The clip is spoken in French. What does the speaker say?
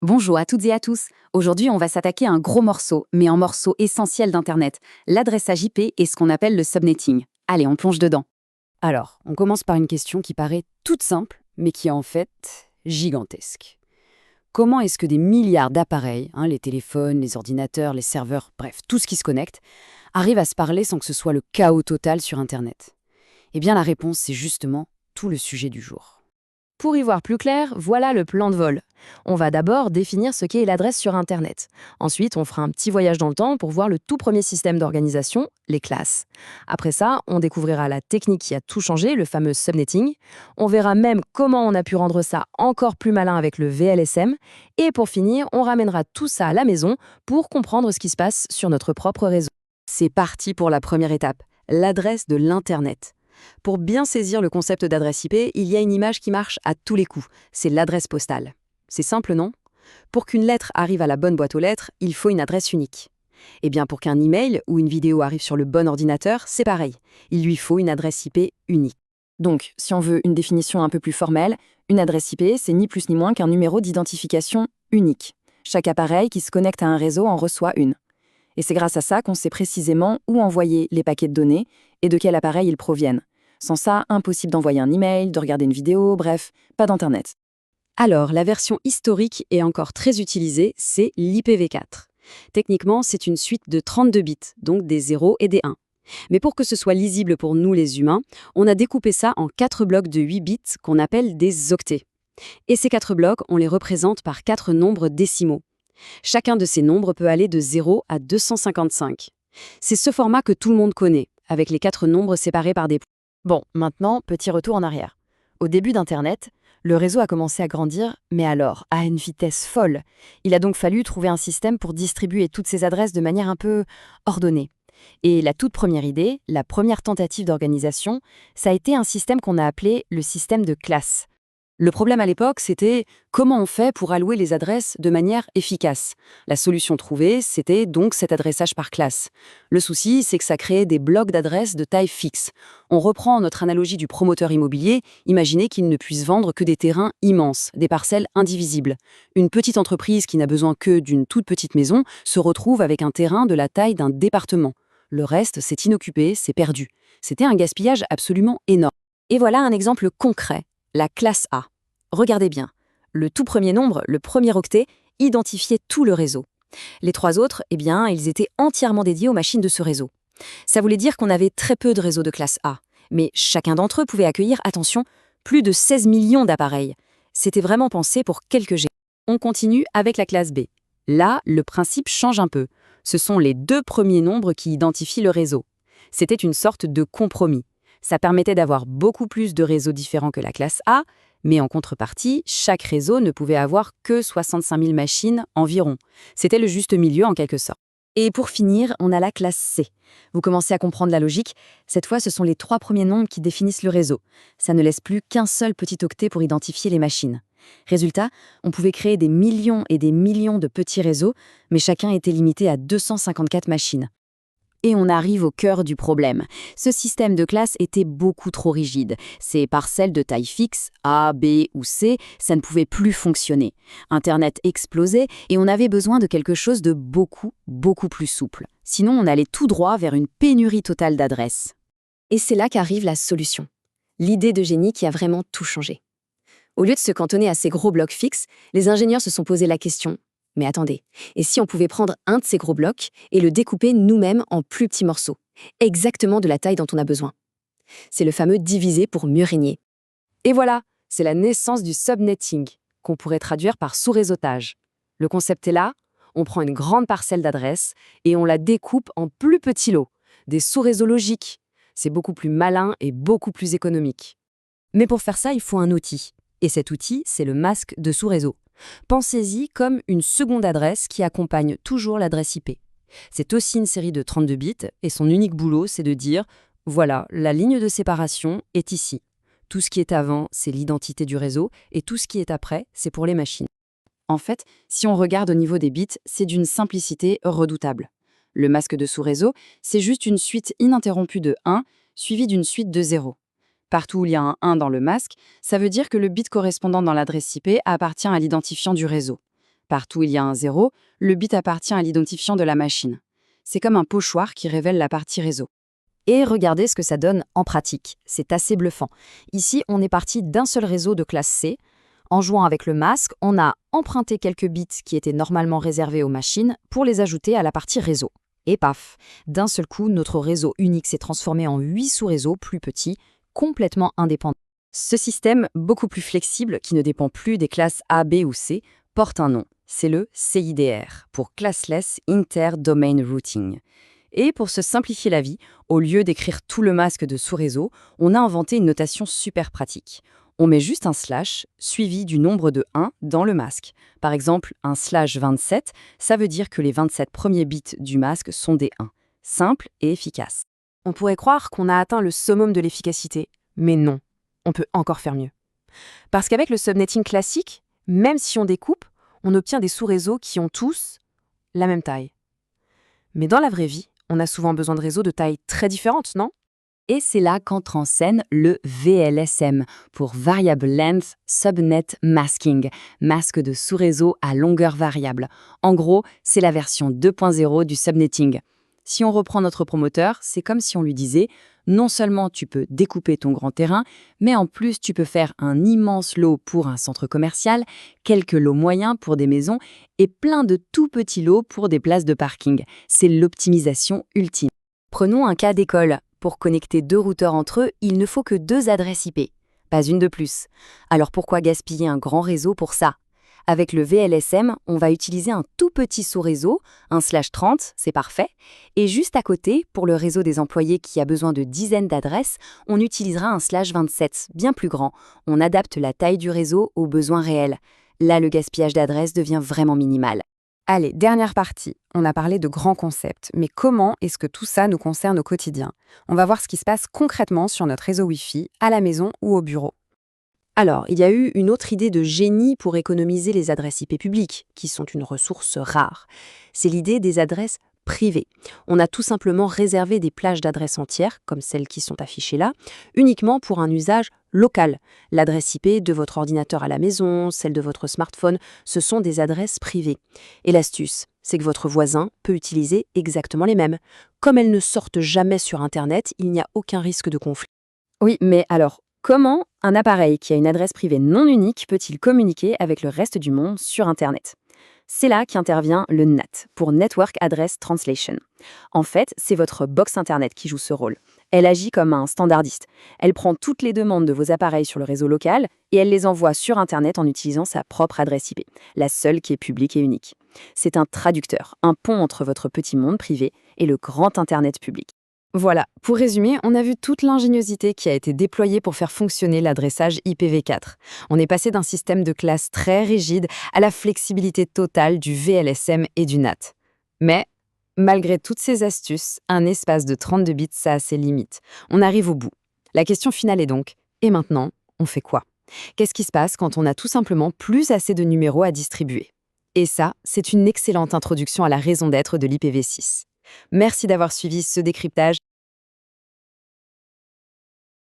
Bonjour à toutes et à tous. Aujourd'hui, on va s'attaquer à un gros morceau, mais un morceau essentiel d'Internet, l'adressage IP et ce qu'on appelle le subnetting. Allez, on plonge dedans. Alors, on commence par une question qui paraît toute simple, mais qui est en fait gigantesque. Comment est-ce que des milliards d'appareils, les téléphones, les ordinateurs, les serveurs, bref, tout ce qui se connecte, arrivent à se parler sans que ce soit le chaos total sur Internet? Eh bien, la réponse, c'est justement tout le sujet du jour. Pour y voir plus clair, voilà le plan de vol. On va d'abord définir ce qu'est l'adresse sur Internet. Ensuite, on fera un petit voyage dans le temps pour voir le tout premier système d'organisation, les classes. Après ça, on découvrira la technique qui a tout changé, le fameux subnetting. On verra même comment on a pu rendre ça encore plus malin avec le VLSM. Et pour finir, on ramènera tout ça à la maison pour comprendre ce qui se passe sur notre propre réseau. C'est parti pour la première étape, l'adresse de l'Internet. Pour bien saisir le concept d'adresse IP, il y a une image qui marche à tous les coups, c'est l'adresse postale. C'est simple, non? Pour qu'une lettre arrive à la bonne boîte aux lettres, il faut une adresse unique. Eh bien, pour qu'un email ou une vidéo arrive sur le bon ordinateur, c'est pareil. Il lui faut une adresse IP unique. Donc, si on veut une définition un peu plus formelle, une adresse IP, c'est ni plus ni moins qu'un numéro d'identification unique. Chaque appareil qui se connecte à un réseau en reçoit une. Et c'est grâce à ça qu'on sait précisément où envoyer les paquets de données et de quel appareil ils proviennent. Sans ça, impossible d'envoyer un email, de regarder une vidéo, bref, pas d'Internet. Alors, la version historique et encore très utilisée, c'est l'IPv4. Techniquement, c'est une suite de 32 bits, donc des 0 et des 1. Mais pour que ce soit lisible pour nous les humains, on a découpé ça en 4 blocs de 8 bits qu'on appelle des octets. Et ces 4 blocs, on les représente par 4 nombres décimaux. Chacun de ces nombres peut aller de 0 à 255. C'est ce format que tout le monde connaît, avec les 4 nombres séparés par des points. Bon, maintenant, petit retour en arrière. Au début d'Internet, le réseau a commencé à grandir, mais alors, à une vitesse folle. Il a donc fallu trouver un système pour distribuer toutes ces adresses de manière un peu ordonnée. Et la toute première idée, la première tentative d'organisation, ça a été un système qu'on a appelé le système de classes. Le problème à l'époque, c'était comment on fait pour allouer les adresses de manière efficace. La solution trouvée, c'était donc cet adressage par classe. Le souci, c'est que ça créait des blocs d'adresses de taille fixe. On reprend notre analogie du promoteur immobilier, imaginez qu'il ne puisse vendre que des terrains immenses, des parcelles indivisibles. Une petite entreprise qui n'a besoin que d'une toute petite maison se retrouve avec un terrain de la taille d'un département. Le reste, c'est inoccupé, c'est perdu. C'était un gaspillage absolument énorme. Et voilà un exemple concret. La classe A. Regardez bien. Le tout premier nombre, le premier octet, identifiait tout le réseau. Les 3 autres, ils étaient entièrement dédiés aux machines de ce réseau. Ça voulait dire qu'on avait très peu de réseaux de classe A. Mais chacun d'entre eux pouvait accueillir, attention, plus de 16 millions d'appareils. C'était vraiment pensé pour quelques G. On continue avec la classe B. Là, le principe change un peu. Ce sont les 2 premiers nombres qui identifient le réseau. C'était une sorte de compromis. Ça permettait d'avoir beaucoup plus de réseaux différents que la classe A, mais en contrepartie, chaque réseau ne pouvait avoir que 65 000 machines environ. C'était le juste milieu en quelque sorte. Et pour finir, on a la classe C. Vous commencez à comprendre la logique. Cette fois, ce sont les 3 premiers nombres qui définissent le réseau. Ça ne laisse plus qu'un seul petit octet pour identifier les machines. Résultat, on pouvait créer des millions et des millions de petits réseaux, mais chacun était limité à 254 machines. Et on arrive au cœur du problème. Ce système de classe était beaucoup trop rigide. Ces parcelles de taille fixe, A, B ou C, ça ne pouvait plus fonctionner. Internet explosait et on avait besoin de quelque chose de beaucoup, beaucoup plus souple. Sinon, on allait tout droit vers une pénurie totale d'adresses. Et c'est là qu'arrive la solution. L'idée de génie qui a vraiment tout changé. Au lieu de se cantonner à ces gros blocs fixes, les ingénieurs se sont posé la question: mais attendez, et si on pouvait prendre un de ces gros blocs et le découper nous-mêmes en plus petits morceaux, exactement de la taille dont on a besoin? C'est le fameux diviser pour mieux régner. Et voilà, c'est la naissance du subnetting, qu'on pourrait traduire par sous-réseautage. Le concept est là, on prend une grande parcelle d'adresses et on la découpe en plus petits lots, des sous-réseaux logiques. C'est beaucoup plus malin et beaucoup plus économique. Mais pour faire ça, il faut un outil. Et cet outil, c'est le masque de sous-réseau. Pensez-y comme une seconde adresse qui accompagne toujours l'adresse IP. C'est aussi une série de 32 bits et son unique boulot, c'est de dire « Voilà, la ligne de séparation est ici. Tout ce qui est avant, c'est l'identité du réseau et tout ce qui est après, c'est pour les machines. » En fait, si on regarde au niveau des bits, c'est d'une simplicité redoutable. Le masque de sous-réseau, c'est juste une suite ininterrompue de 1 suivie d'une suite de 0. Partout où il y a un 1 dans le masque, ça veut dire que le bit correspondant dans l'adresse IP appartient à l'identifiant du réseau. Partout où il y a un 0, le bit appartient à l'identifiant de la machine. C'est comme un pochoir qui révèle la partie réseau. Et regardez ce que ça donne en pratique. C'est assez bluffant. Ici, on est parti d'un seul réseau de classe C. En jouant avec le masque, on a emprunté quelques bits qui étaient normalement réservés aux machines pour les ajouter à la partie réseau. Et paf, d'un seul coup, notre réseau unique s'est transformé en 8 sous-réseaux plus petits, complètement indépendants. Ce système, beaucoup plus flexible, qui ne dépend plus des classes A, B ou C, porte un nom. C'est le CIDR, pour Classless Inter-Domain Routing. Et pour se simplifier la vie, au lieu d'écrire tout le masque de sous-réseau, on a inventé une notation super pratique. On met juste un slash suivi du nombre de 1 dans le masque. Par exemple, un /27, ça veut dire que les 27 premiers bits du masque sont des 1. Simple et efficace. On pourrait croire qu'on a atteint le summum de l'efficacité, mais non, on peut encore faire mieux. Parce qu'avec le subnetting classique, même si on découpe, on obtient des sous-réseaux qui ont tous la même taille. Mais dans la vraie vie, on a souvent besoin de réseaux de tailles très différentes, non? Et c'est là qu'entre en scène le VLSM, pour Variable Length Subnet Masking, masque de sous-réseau à longueur variable. En gros, c'est la version 2.0 du subnetting. Si on reprend notre promoteur, c'est comme si on lui disait « Non seulement tu peux découper ton grand terrain, mais en plus tu peux faire un immense lot pour un centre commercial, quelques lots moyens pour des maisons et plein de tout petits lots pour des places de parking. » C'est l'optimisation ultime. Prenons un cas d'école. Pour connecter 2 routeurs entre eux, il ne faut que 2 adresses IP, pas une de plus. Alors pourquoi gaspiller un grand réseau pour ça? Avec le VLSM, on va utiliser un tout petit sous-réseau, un /30, c'est parfait. Et juste à côté, pour le réseau des employés qui a besoin de dizaines d'adresses, on utilisera un /27, bien plus grand. On adapte la taille du réseau aux besoins réels. Là, le gaspillage d'adresses devient vraiment minimal. Allez, dernière partie. On a parlé de grands concepts, mais comment est-ce que tout ça nous concerne au quotidien? On va voir ce qui se passe concrètement sur notre réseau Wi-Fi, à la maison ou au bureau. Alors, il y a eu une autre idée de génie pour économiser les adresses IP publiques, qui sont une ressource rare. C'est l'idée des adresses privées. On a tout simplement réservé des plages d'adresses entières, comme celles qui sont affichées là, uniquement pour un usage local. L'adresse IP de votre ordinateur à la maison, celle de votre smartphone, ce sont des adresses privées. Et l'astuce, c'est que votre voisin peut utiliser exactement les mêmes. Comme elles ne sortent jamais sur Internet, il n'y a aucun risque de conflit. Oui, mais alors, comment un appareil qui a une adresse privée non unique peut-il communiquer avec le reste du monde sur Internet? C'est là qu'intervient le NAT, pour Network Address Translation. En fait, c'est votre box Internet qui joue ce rôle. Elle agit comme un standardiste. Elle prend toutes les demandes de vos appareils sur le réseau local et elle les envoie sur Internet en utilisant sa propre adresse IP, la seule qui est publique et unique. C'est un traducteur, un pont entre votre petit monde privé et le grand Internet public. Voilà, pour résumer, on a vu toute l'ingéniosité qui a été déployée pour faire fonctionner l'adressage IPv4. On est passé d'un système de classe très rigide à la flexibilité totale du VLSM et du NAT. Mais, malgré toutes ces astuces, un espace de 32 bits, ça a ses limites. On arrive au bout. La question finale est donc, et maintenant, on fait quoi? Qu'est-ce qui se passe quand on n'a tout simplement plus assez de numéros à distribuer? Et ça, c'est une excellente introduction à la raison d'être de l'IPv6. Merci d'avoir suivi ce décryptage.